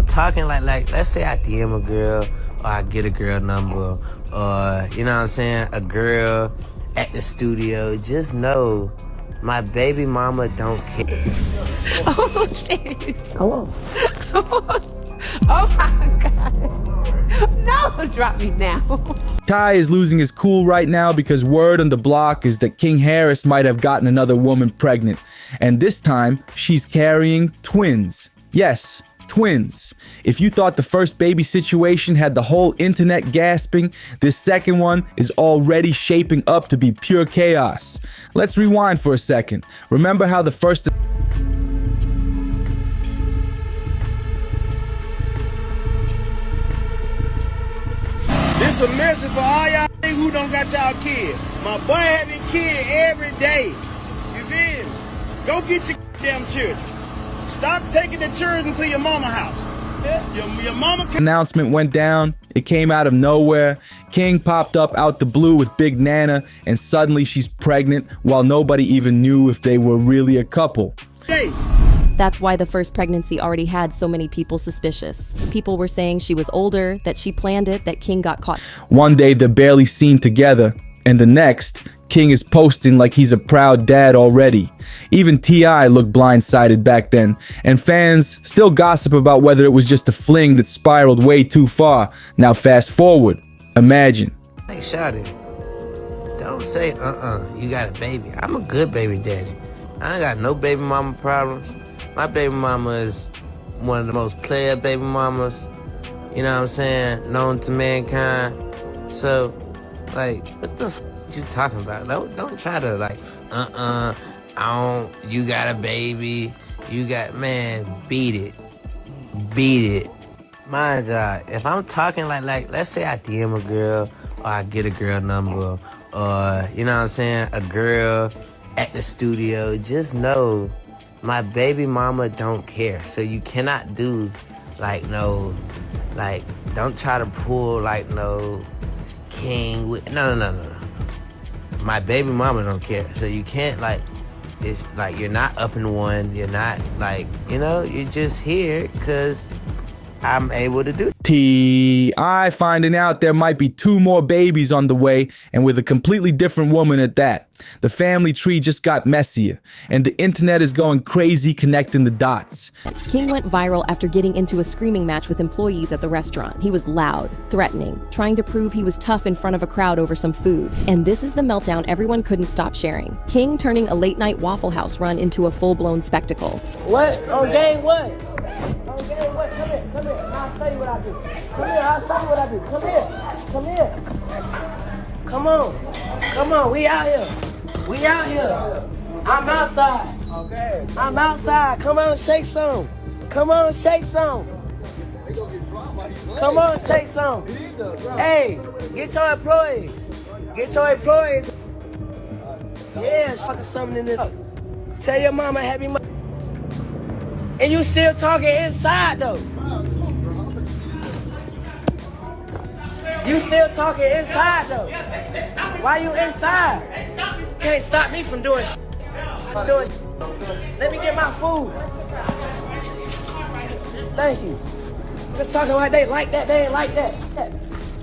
I'm talking like let's say I DM a girl or I get a girl number or, you know what I'm saying, a girl at the studio, just know my baby mama don't care. Oh, shit. Come on. Oh, my God. No, drop me now. Ty is losing his cool right now because word on the block is that King Harris might have gotten another woman pregnant. And this time, she's carrying twins. Yes, twins. If you thought the first baby situation had the whole internet gasping, this second one is already shaping up to be pure chaos. Let's rewind for a second. Remember how the first... This a message for all y'all niggas who don't got y'all kids. My boy having kids every day. You feel me? Go get your damn children. Stop taking the children to your mama house. Your mama announcement went down. It came out of nowhere. King popped up out the blue with Big Nana, and suddenly she's pregnant while nobody even knew if they were really a couple. Hey. That's why the first pregnancy already had so many people suspicious. People were saying she was older, that she planned it, that King got caught. One day they're barely seen together, and the next, King is posting like he's a proud dad already. Even T.I. looked blindsided back then, and fans still gossip about whether it was just a fling that spiraled way too far. Now fast forward, imagine. Hey, shawty, don't say you got a baby. I'm a good baby daddy. I ain't got no baby mama problems. My baby mama is one of the most player baby mamas, you know what I'm saying, known to mankind. So, like, what the f you talking about? Don't try to, like, you got a baby, you got, man, beat it. Mind y'all, if I'm talking like, let's say I DM a girl or I get a girl number or, you know what I'm saying, a girl at the studio, just know my baby mama don't care. So you cannot do like no, like don't try to pull like no King with no. My baby mama don't care. So you can't like, it's like you're not up in one, you're not like, you know, you're just here because I'm able to do it. T.I. finding out there might be 2 more babies on the way, and with a completely different woman at that. The family tree just got messier, and the internet is going crazy connecting the dots. King went viral after getting into a screaming match with employees at the restaurant. He was loud, threatening, trying to prove he was tough in front of a crowd over some food. And this is the meltdown everyone couldn't stop sharing. King turning a late-night Waffle House run into a full-blown spectacle. What? On game what? On game what? Come here. I'll show you what I do. Come here, I'll show you what I do. Come here. Come on, we out here. I'm outside. Okay. I'm outside. Come on, shake some. Come on, shake some. Hey, get your employees. Yeah, something in this. Tell your mama happy mother. And you still talking inside though. You still talking inside though. Why you inside? You can't stop me from doing shit. Let me get my food. Thank you. Just talking like they like that, they ain't like that.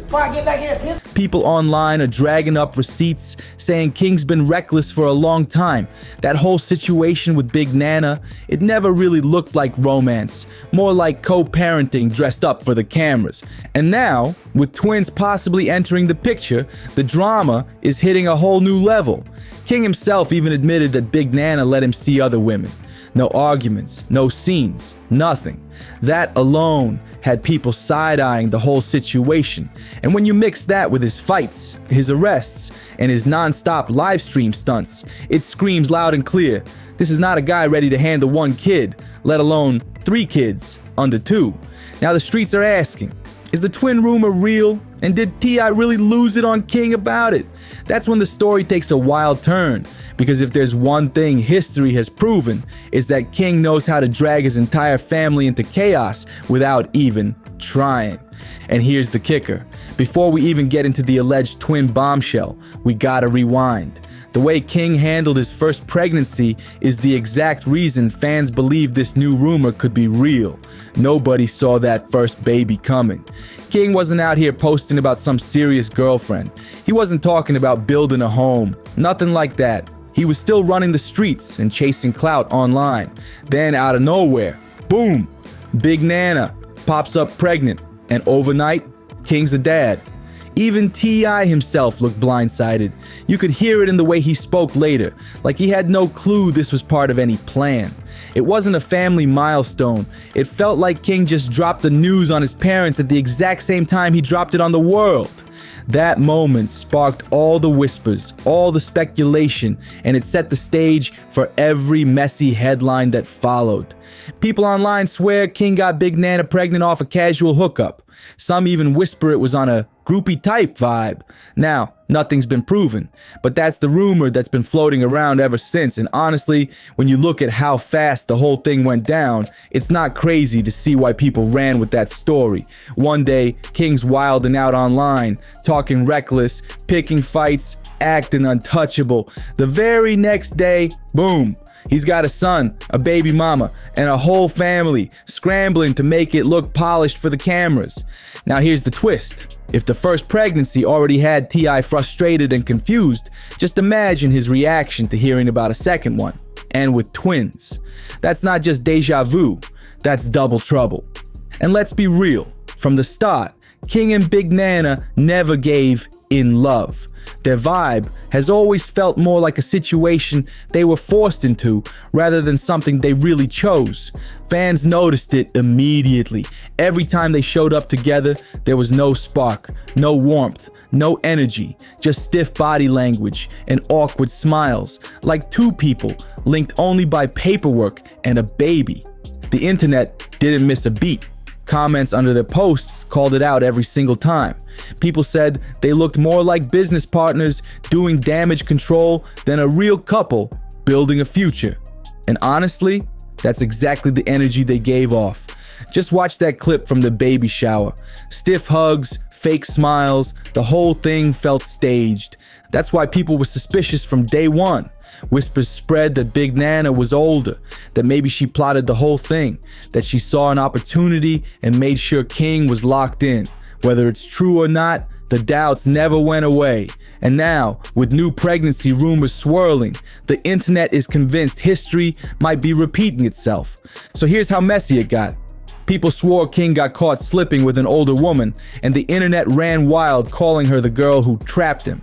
Before I get back here and piss. People online are dragging up receipts saying King's been reckless for a long time. That whole situation with Big Nana, it never really looked like romance, more like co-parenting dressed up for the cameras. And now, with twins possibly entering the picture, the drama is hitting a whole new level. King himself even admitted that Big Nana let him see other women. No arguments, no scenes, nothing. That alone had people side-eyeing the whole situation. And when you mix that with his fights, his arrests, and his non-stop live stream stunts, it screams loud and clear. This is not a guy ready to handle 1 kid, let alone 3 kids under 2. Now the streets are asking, is the twin rumor real? And did T.I. really lose it on King about it? That's when the story takes a wild turn, because if there's one thing history has proven, it's that King knows how to drag his entire family into chaos without even trying. And here's the kicker. Before we even get into the alleged twin bombshell, we gotta rewind. The way King handled his first pregnancy is the exact reason fans believe this new rumor could be real. Nobody saw that first baby coming. King wasn't out here posting about some serious girlfriend. He wasn't talking about building a home. Nothing like that. He was still running the streets and chasing clout online. Then out of nowhere, boom, Big Nana pops up pregnant, and overnight, King's a dad. Even T.I. himself looked blindsided. You could hear it in the way he spoke later, like he had no clue this was part of any plan. It wasn't a family milestone. It felt like King just dropped the news on his parents at the exact same time he dropped it on the world. That moment sparked all the whispers, all the speculation, and it set the stage for every messy headline that followed. People online swear King got Big Nana pregnant off a casual hookup. Some even whisper it was on a groupie type vibe. Now, nothing's been proven, but that's the rumor that's been floating around ever since. And honestly, when you look at how fast the whole thing went down, it's not crazy to see why people ran with that story. One day, King's wilding out online, talking reckless, picking fights, acting untouchable. The very next day, boom, he's got a son, a baby mama, and a whole family scrambling to make it look polished for the cameras. Now here's the twist. If the first pregnancy already had T.I. frustrated and confused, just imagine his reaction to hearing about a second one. And with twins. That's not just deja vu, that's double trouble. And let's be real, from the start, King and Big Nana never gave in love. Their vibe has always felt more like a situation they were forced into rather than something they really chose. Fans noticed it immediately. Every time they showed up together, there was no spark, no warmth, no energy, just stiff body language and awkward smiles, like two people linked only by paperwork and a baby. The internet didn't miss a beat. Comments under their posts called it out every single time. People said they looked more like business partners doing damage control than a real couple building a future. And honestly, that's exactly the energy they gave off. Just watch that clip from the baby shower. Stiff hugs, fake smiles, the whole thing felt staged. That's why people were suspicious from day one. Whispers spread that Big Nana was older, that maybe she plotted the whole thing, that she saw an opportunity and made sure King was locked in. Whether it's true or not, the doubts never went away. And now, with new pregnancy rumors swirling, the internet is convinced history might be repeating itself. So here's how messy it got. People swore King got caught slipping with an older woman, and the internet ran wild calling her the girl who trapped him.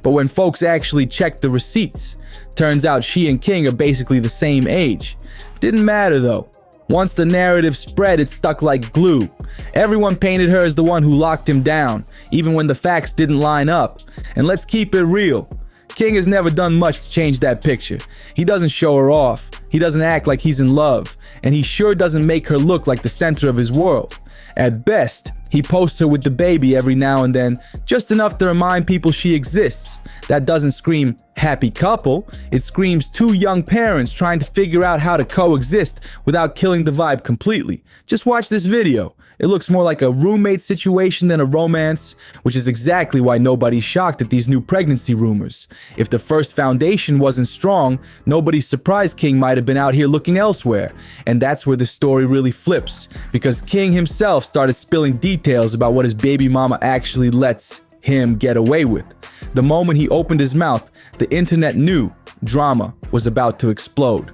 But when folks actually checked the receipts, turns out she and King are basically the same age. Didn't matter though. Once the narrative spread, it stuck like glue. Everyone painted her as the one who locked him down, even when the facts didn't line up. And let's keep it real. King has never done much to change that picture. He doesn't show her off. He doesn't act like he's in love. And he sure doesn't make her look like the center of his world. At best, he posts her with the baby every now and then, just enough to remind people she exists. That doesn't scream happy couple, it screams two young parents trying to figure out how to coexist without killing the vibe completely. Just watch this video. It looks more like a roommate situation than a romance, which is exactly why nobody's shocked at these new pregnancy rumors. If the first foundation wasn't strong, nobody's surprised King might have been out here looking elsewhere. And that's where the story really flips, because King himself started spilling details about what his baby mama actually lets him get away with. The moment he opened his mouth, the internet knew drama was about to explode.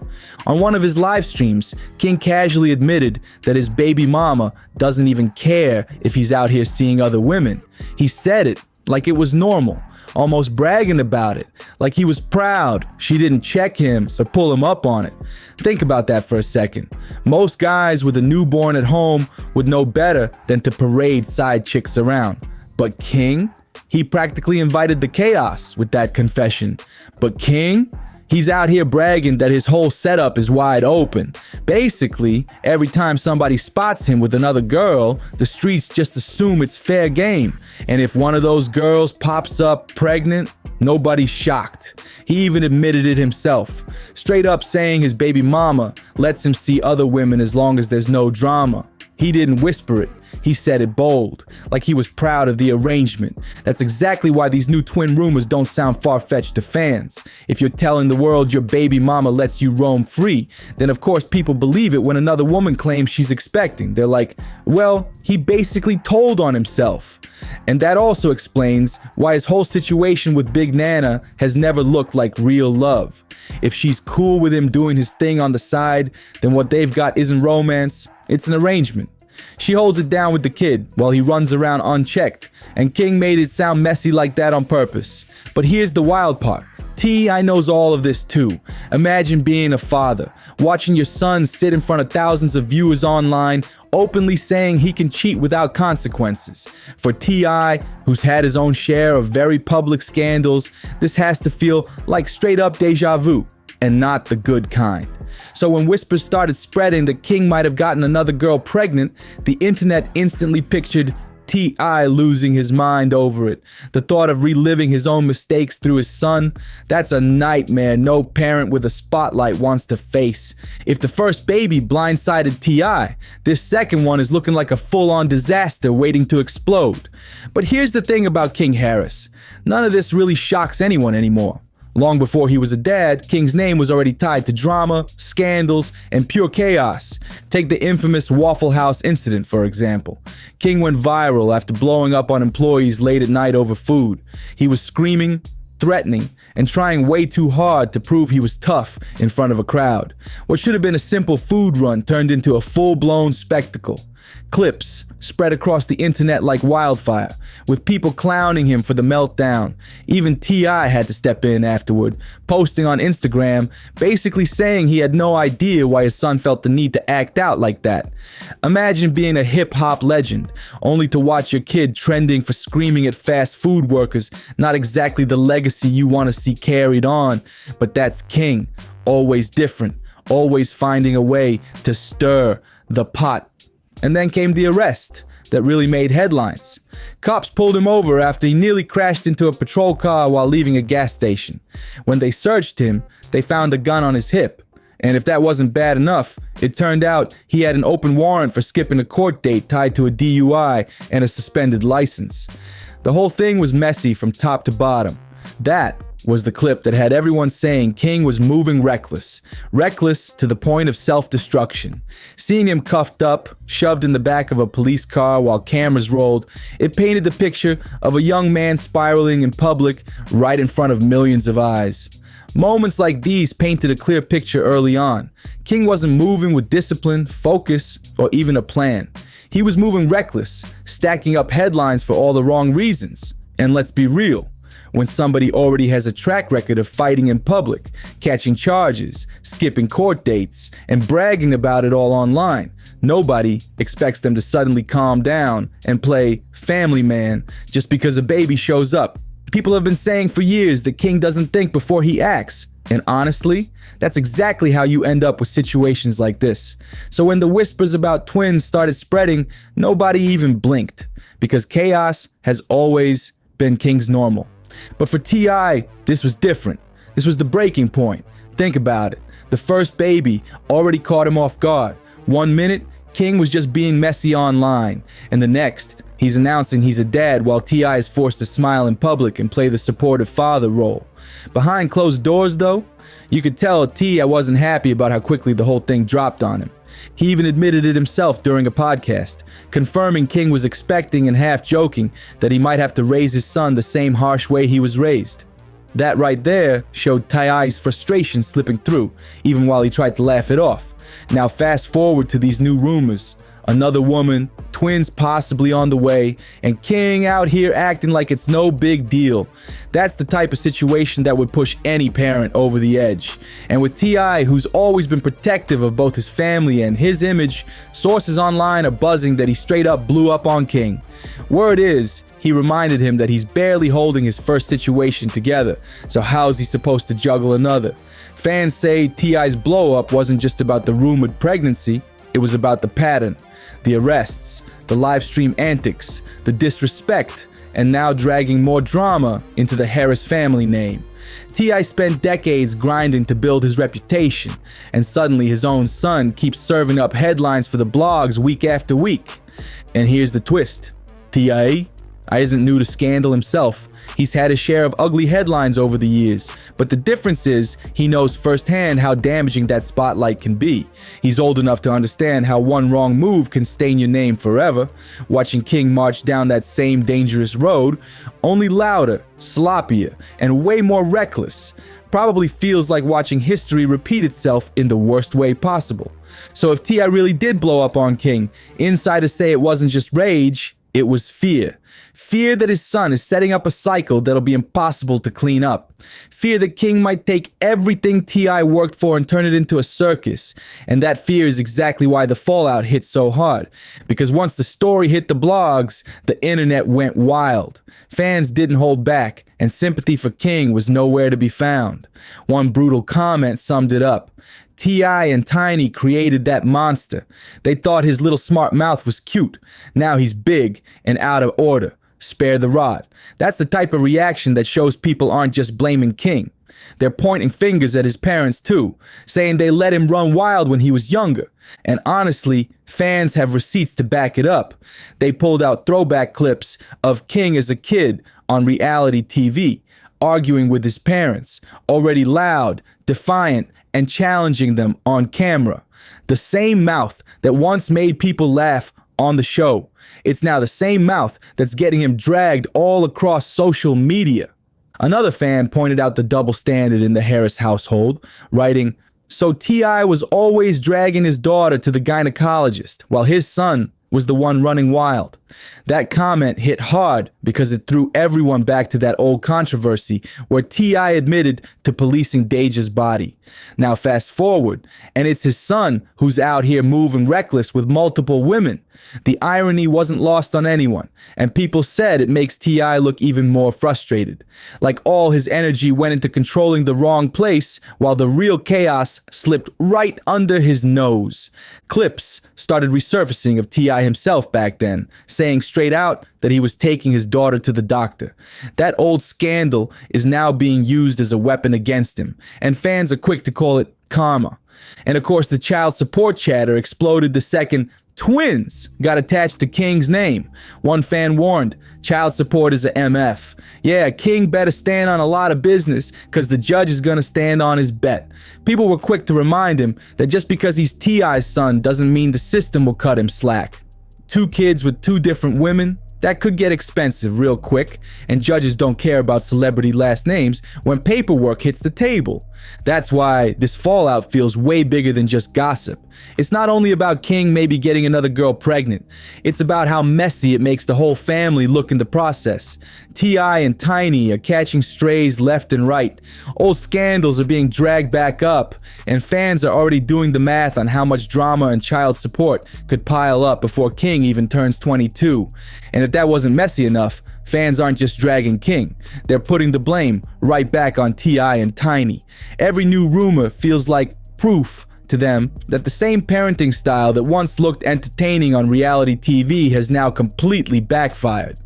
On one of his live streams, King casually admitted that his baby mama doesn't even care if he's out here seeing other women. He said it like it was normal, almost bragging about it, like he was proud she didn't check him or pull him up on it. Think about that for a second. Most guys with a newborn at home would know better than to parade side chicks around. But King? He practically invited the chaos with that confession. But King? He's out here bragging that his whole setup is wide open. Basically, every time somebody spots him with another girl, the streets just assume it's fair game. And if one of those girls pops up pregnant, nobody's shocked. He even admitted it himself, straight up saying his baby mama lets him see other women as long as there's no drama. He didn't whisper it. He said it bold, like he was proud of the arrangement. That's exactly why these new twin rumors don't sound far-fetched to fans. If you're telling the world your baby mama lets you roam free, then of course people believe it when another woman claims she's expecting. They're like, well, he basically told on himself. And that also explains why his whole situation with Big Nana has never looked like real love. If she's cool with him doing his thing on the side, then what they've got isn't romance, it's an arrangement. She holds it down with the kid while he runs around unchecked, and King made it sound messy like that on purpose. But here's the wild part. T.I. knows all of this too. Imagine being a father, watching your son sit in front of thousands of viewers online, openly saying he can cheat without consequences. For T.I., who's had his own share of very public scandals, this has to feel like straight up deja vu, and not the good kind. So when whispers started spreading that King might have gotten another girl pregnant, the internet instantly pictured T.I. losing his mind over it. The thought of reliving his own mistakes through his son, that's a nightmare no parent with a spotlight wants to face. If the first baby blindsided T.I., this second one is looking like a full-on disaster waiting to explode. But here's the thing about King Harris. None of this really shocks anyone anymore. Long before he was a dad, King's name was already tied to drama, scandals, and pure chaos. Take the infamous Waffle House incident, for example. King went viral after blowing up on employees late at night over food. He was screaming, threatening, and trying way too hard to prove he was tough in front of a crowd. What should have been a simple food run turned into a full-blown spectacle. Clips spread across the internet like wildfire, with people clowning him for the meltdown. Even T.I. had to step in afterward, posting on Instagram, basically saying he had no idea why his son felt the need to act out like that. Imagine being a hip-hop legend, only to watch your kid trending for screaming at fast food workers, not exactly the legacy you want to see carried on, but that's King, always different, always finding a way to stir the pot. And then came the arrest that really made headlines. Cops pulled him over after he nearly crashed into a patrol car while leaving a gas station. When they searched him, they found a gun on his hip. And if that wasn't bad enough, it turned out he had an open warrant for skipping a court date tied to a DUI and a suspended license. The whole thing was messy from top to bottom. That was the clip that had everyone saying King was moving reckless. Reckless to the point of self-destruction. Seeing him cuffed up, shoved in the back of a police car while cameras rolled, it painted the picture of a young man spiraling in public right in front of millions of eyes. Moments like these painted a clear picture early on. King wasn't moving with discipline, focus, or even a plan. He was moving reckless, stacking up headlines for all the wrong reasons. And let's be real. When somebody already has a track record of fighting in public, catching charges, skipping court dates, and bragging about it all online, nobody expects them to suddenly calm down and play family man just because a baby shows up. People have been saying for years that King doesn't think before he acts. And honestly, that's exactly how you end up with situations like this. So when the whispers about twins started spreading, nobody even blinked, because chaos has always been King's normal. But for T.I., this was different. This was the breaking point. Think about it. The first baby already caught him off guard. 1 minute, King was just being messy online. And the next, he's announcing he's a dad while T.I. is forced to smile in public and play the supportive father role. Behind closed doors, though, you could tell T.I. wasn't happy about how quickly the whole thing dropped on him. He even admitted it himself during a podcast, confirming King was expecting and half joking that he might have to raise his son the same harsh way he was raised. That right there showed T.I.'s frustration slipping through, even while he tried to laugh it off. Now fast forward to these new rumors. Another woman, twins possibly on the way, and King out here acting like it's no big deal. That's the type of situation that would push any parent over the edge. And with T.I., who's always been protective of both his family and his image, sources online are buzzing that he straight up blew up on King. Word is, he reminded him that he's barely holding his first situation together, so how's he supposed to juggle another? Fans say T.I.'s blow up wasn't just about the rumored pregnancy, it was about the pattern. The arrests, the live stream antics, the disrespect, and now dragging more drama into the Harris family name. T.I. spent decades grinding to build his reputation, and suddenly his own son keeps serving up headlines for the blogs week after week. And here's the twist. T.I. isn't new to scandal himself. He's had his share of ugly headlines over the years, but the difference is he knows firsthand how damaging that spotlight can be. He's old enough to understand how one wrong move can stain your name forever. Watching King march down that same dangerous road, only louder, sloppier, and way more reckless, probably feels like watching history repeat itself in the worst way possible. So if T.I. really did blow up on King, insiders say it wasn't just rage, it was fear. Fear that his son is setting up a cycle that'll be impossible to clean up. Fear that King might take everything T.I. worked for and turn it into a circus. And that fear is exactly why the fallout hit so hard. Because once the story hit the blogs, the internet went wild. Fans didn't hold back, and sympathy for King was nowhere to be found. One brutal comment summed it up. T.I. and Tiny created that monster. They thought his little smart mouth was cute. Now he's big and out of order. Spare the rod. That's the type of reaction that shows people aren't just blaming King. They're pointing fingers at his parents too, saying they let him run wild when he was younger. And honestly, fans have receipts to back it up. They pulled out throwback clips of King as a kid on reality TV, arguing with his parents, already loud, defiant, and challenging them on camera. The same mouth that once made people laugh on the show. It's now the same mouth that's getting him dragged all across social media. Another fan pointed out the double standard in the Harris household, writing, "So T.I. was always dragging his daughter to the gynecologist, while his son was the one running wild." That comment hit hard because it threw everyone back to that old controversy where T.I. admitted to policing Deja's body. Now fast forward, and it's his son who's out here moving reckless with multiple women. The irony wasn't lost on anyone, and people said it makes T.I. look even more frustrated. Like all his energy went into controlling the wrong place, while the real chaos slipped right under his nose. Clips started resurfacing of T.I. himself back then, saying straight out that he was taking his daughter to the doctor. That old scandal is now being used as a weapon against him, and fans are quick to call it karma. And of course, the child support chatter exploded the second twins got attached to King's name. One fan warned, child support is a MF. Yeah, King better stand on a lot of business because the judge is gonna stand on his bet. People were quick to remind him that just because he's T.I.'s son doesn't mean the system will cut him slack. 2 kids with 2 different women? That could get expensive real quick, and judges don't care about celebrity last names when paperwork hits the table. That's why this fallout feels way bigger than just gossip. It's not only about King maybe getting another girl pregnant, it's about how messy it makes the whole family look in the process. T.I. and Tiny are catching strays left and right. Old scandals are being dragged back up, and fans are already doing the math on how much drama and child support could pile up before King even turns 22. And if that wasn't messy enough, fans aren't just dragging King. They're putting the blame right back on T.I. and Tiny. Every new rumor feels like proof to them that the same parenting style that once looked entertaining on reality TV has now completely backfired.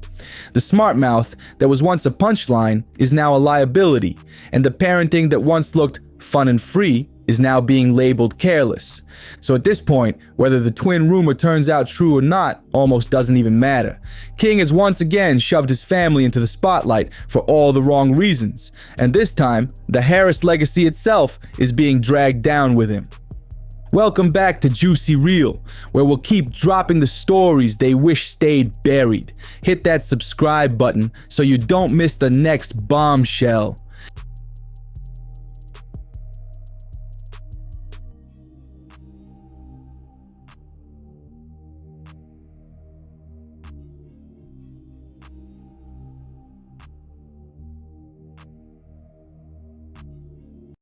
The smart mouth that was once a punchline is now a liability, and the parenting that once looked fun and free is now being labeled careless. So at this point, whether the twin rumor turns out true or not almost doesn't even matter. King has once again shoved his family into the spotlight for all the wrong reasons, and this time, the Harris legacy itself is being dragged down with him. Welcome back to Juicy Real, where we'll keep dropping the stories they wish stayed buried. Hit that subscribe button so you don't miss the next bombshell.